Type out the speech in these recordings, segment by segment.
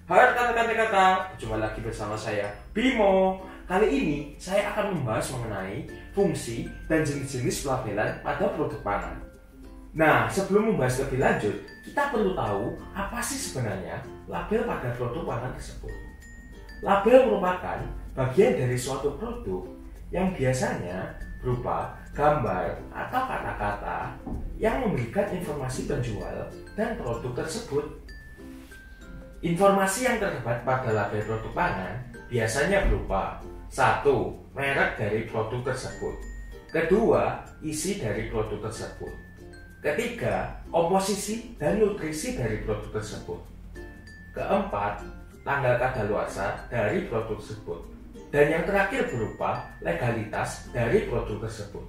Halo rekan-rekan TKK, berjumpa lagi bersama saya Bimo. Kali ini saya akan membahas mengenai fungsi dan jenis-jenis pelabelan pada produk pangan. Nah, sebelum membahas lebih lanjut, kita perlu tahu apa sih sebenarnya label pada produk pangan tersebut. Label merupakan bagian dari suatu produk yang biasanya berupa gambar atau kata-kata yang memberikan informasi penjual dan produk tersebut. Informasi yang terdapat pada label produk pangan biasanya berupa 1. Merek dari produk tersebut. Kedua, isi dari produk tersebut. Ketiga, komposisi dan nutrisi dari produk tersebut. Keempat, tanggal kadaluarsa dari produk tersebut. Dan yang terakhir berupa legalitas dari produk tersebut.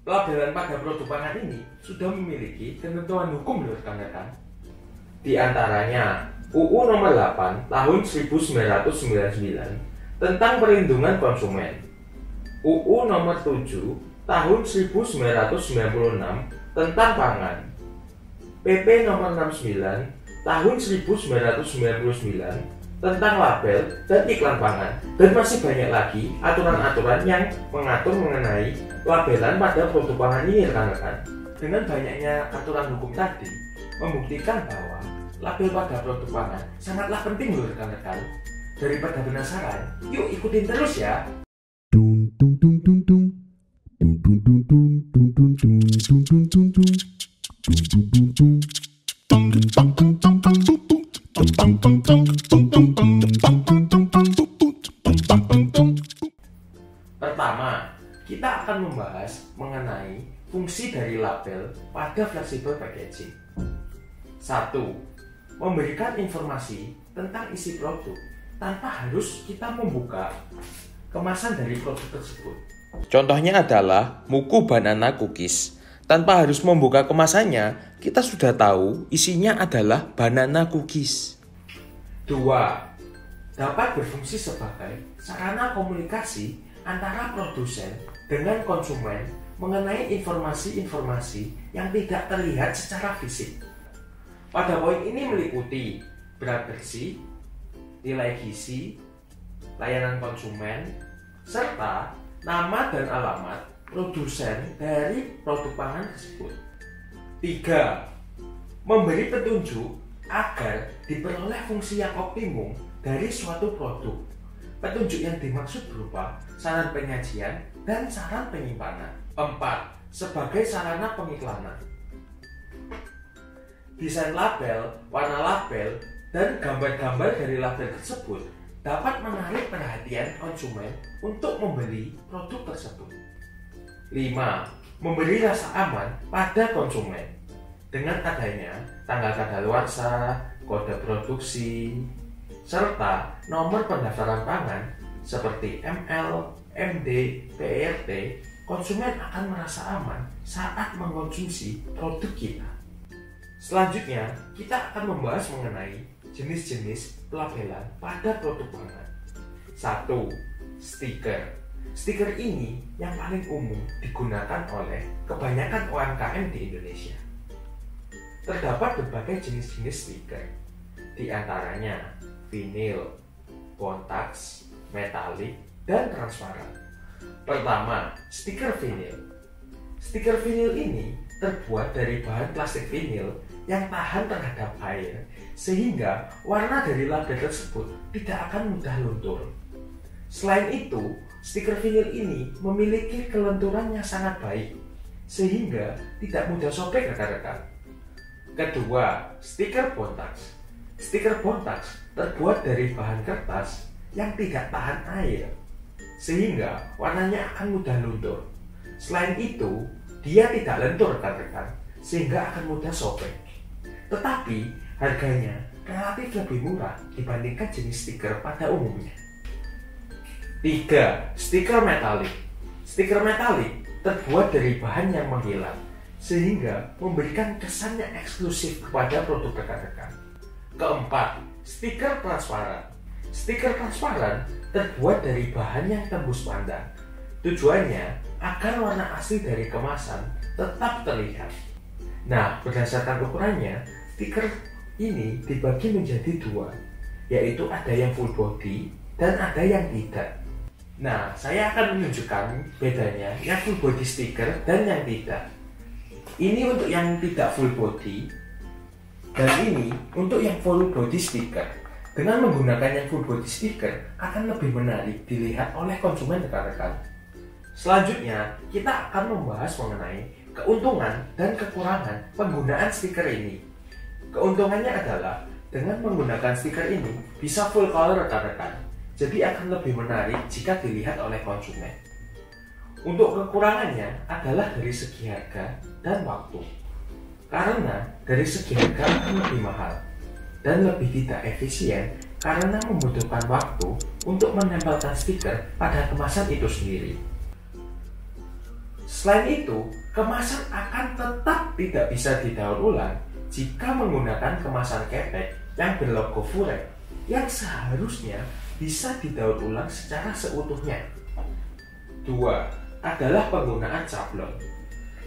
Pelabelan pada produk pangan ini sudah memiliki ketentuan hukum rekan-rekan. Di antaranya UU Nomor 8 Tahun 1999 tentang Perlindungan Konsumen, UU Nomor 7 Tahun 1996 tentang Pangan, PP Nomor 69 Tahun 1999 tentang label dan iklan pangan, dan masih banyak lagi aturan-aturan yang mengatur mengenai labelan pada produk pangan ini rekan-rekan. Dengan banyaknya aturan hukum tadi membuktikan bahwa label pada produk pangan sangatlah penting loh rekan-rekan. Daripada penasaran, yuk ikutin terus ya. Pertama, kita akan membahas mengenai fungsi dari label pada flexible packaging. 1. Memberikan informasi tentang isi produk tanpa harus kita membuka kemasan dari produk tersebut. Contohnya adalah Muku Banana Cookies. Tanpa harus membuka kemasannya, kita sudah tahu isinya adalah banana cookies. 2. Dapat berfungsi sebagai sarana komunikasi antara produsen dengan konsumen mengenai informasi-informasi yang tidak terlihat secara fisik. Pada poin ini meliputi berat bersih, nilai gizi, layanan konsumen, serta nama dan alamat produsen dari produk pangan tersebut. 3. Memberi petunjuk agar diperoleh fungsi yang optimum dari suatu produk. Petunjuk yang dimaksud berupa saran penyajian dan saran penyimpanan. 4. Sebagai sarana pengiklanan. Desain label, warna label, dan gambar-gambar dari label tersebut dapat menarik perhatian konsumen untuk membeli produk tersebut. 5. Memberi rasa aman pada konsumen dengan adanya tanggal kadaluarsa, kode produksi, serta nomor pendaftaran pangan seperti ML, MD, PRT. Konsumen akan merasa aman saat mengkonsumsi produk kita. Selanjutnya, kita akan membahas mengenai jenis-jenis pelabelan pada produk pangan. 1. Stiker. Stiker ini yang paling umum digunakan oleh kebanyakan UMKM di Indonesia. Terdapat berbagai jenis-jenis stiker, di antaranya vinil, bontaks, metalik, dan transparan. Pertama, stiker vinil. Stiker vinil ini terbuat dari bahan plastik vinil yang tahan terhadap air, sehingga warna dari label tersebut tidak akan mudah luntur. Selain itu, stiker vinil ini memiliki kelenturan yang sangat baik, sehingga tidak mudah sobek rekan-rekan. Kedua, stiker bontaks. Stiker bontaks terbuat dari bahan kertas yang tidak tahan air, sehingga warnanya akan mudah luntur. Selain itu, dia tidak lentur rekan-rekan, sehingga akan mudah sobek. Tetapi harganya relatif lebih murah dibandingkan jenis stiker pada umumnya. 3. Stiker metalik. Stiker metalik terbuat dari bahan yang mengkilap, sehingga memberikan kesan yang eksklusif kepada produk rekan-rekan. Keempat, stiker transparan. Stiker transparan terbuat dari bahan yang tembus pandang. Tujuannya agar warna asli dari kemasan tetap terlihat. Nah, berdasarkan ukurannya, stiker ini dibagi menjadi dua, yaitu ada yang full body dan ada yang tidak. Nah, saya akan menunjukkan bedanya yang full body stiker dan yang tidak. Ini untuk yang tidak full body, dan ini untuk yang full body stiker. Dengan menggunakan yang full body stiker akan lebih menarik dilihat oleh konsumen rekan-rekan. Selanjutnya, kita akan membahas mengenai keuntungan dan kekurangan penggunaan stiker ini. Keuntungannya adalah dengan menggunakan stiker ini bisa full color rekan-rekan, jadi akan lebih menarik jika dilihat oleh konsumen. Untuk kekurangannya adalah dari segi harga dan waktu. Karena dari segi harga akan lebih mahal dan lebih tidak efisien karena membutuhkan waktu untuk menempelkan stiker pada kemasan itu sendiri. Selain itu, kemasan akan tetap tidak bisa didaur ulang jika menggunakan kemasan kepek yang berlogo Furek yang seharusnya bisa didaur ulang secara seutuhnya. 2. Adalah penggunaan sablon.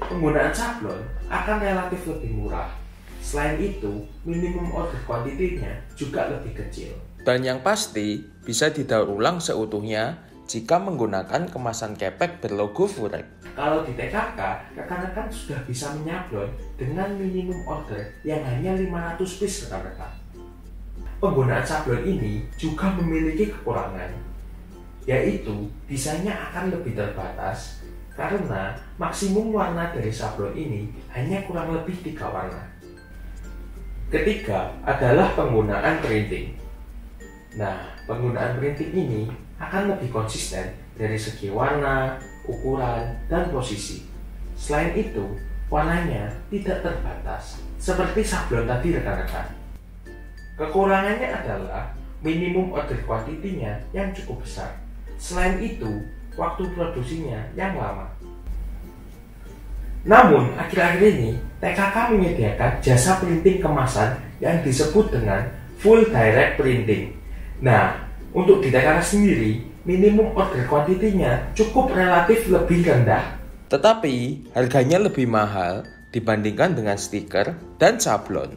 Penggunaan sablon akan relatif lebih murah. Selain itu, minimum order quantity-nya juga lebih kecil. Dan yang pasti bisa didaur ulang seutuhnya jika menggunakan kemasan kepek berlogo Furek. Kalau di TKK, rekan-rekan sudah bisa menyablon dengan minimum order yang hanya 500 piece rekan-rekan. Penggunaan sablon ini juga memiliki kekurangan, yaitu desainnya akan lebih terbatas karena maksimum warna dari sablon ini hanya kurang lebih 3 warna. Ketiga adalah penggunaan printing. Nah, penggunaan printing ini akan lebih konsisten dari segi warna, ukuran, dan posisi. Selain itu, warnanya tidak terbatas, seperti sablon tadi rekan-rekan. Kekurangannya adalah minimum order quantity-nya yang cukup besar. Selain itu, waktu produksinya yang lama. Namun, akhir-akhir ini, TKK menyediakan jasa printing kemasan yang disebut dengan full direct printing. Nah, untuk di TKK sendiri, minimum order quantity-nya cukup relatif lebih rendah. Tetapi, harganya lebih mahal dibandingkan dengan stiker dan sablon.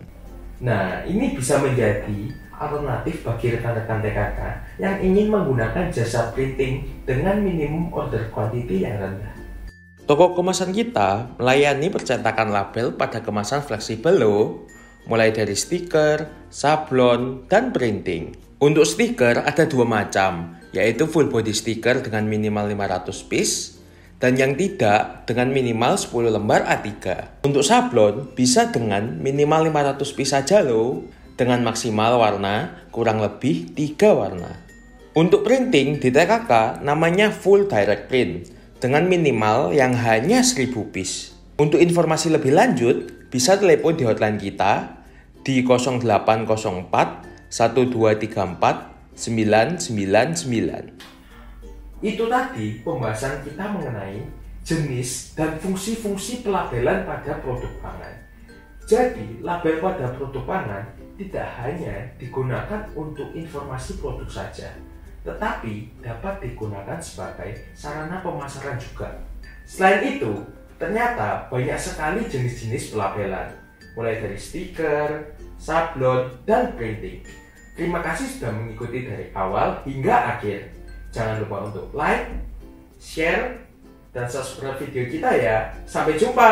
Nah, ini bisa menjadi alternatif bagi rekan-rekan TKK yang ingin menggunakan jasa printing dengan minimum order quantity yang rendah. Toko kemasan kita melayani percetakan label pada kemasan fleksibel loh, mulai dari stiker, sablon, dan printing. Untuk stiker ada 2 macam, yaitu full body stiker dengan minimal 500 piece, dan yang tidak dengan minimal 10 lembar A3. Untuk sablon bisa dengan minimal 500 piece saja loh, dengan maksimal warna kurang lebih 3 warna. Untuk printing di TKK namanya full direct print, dengan minimal yang hanya 1000 piece. Untuk informasi lebih lanjut, bisa telepon di hotline kita di 0804 1234 999. Itu tadi pembahasan kita mengenai jenis dan fungsi-fungsi pelabelan pada produk pangan. Jadi, label pada produk pangan tidak hanya digunakan untuk informasi produk saja, tetapi dapat digunakan sebagai sarana pemasaran juga. Selain itu, ternyata banyak sekali jenis-jenis pelabelan, mulai dari stiker, sablon, dan printing. Terima kasih sudah mengikuti dari awal hingga akhir. Jangan lupa untuk like, share, dan subscribe video kita ya. Sampai jumpa!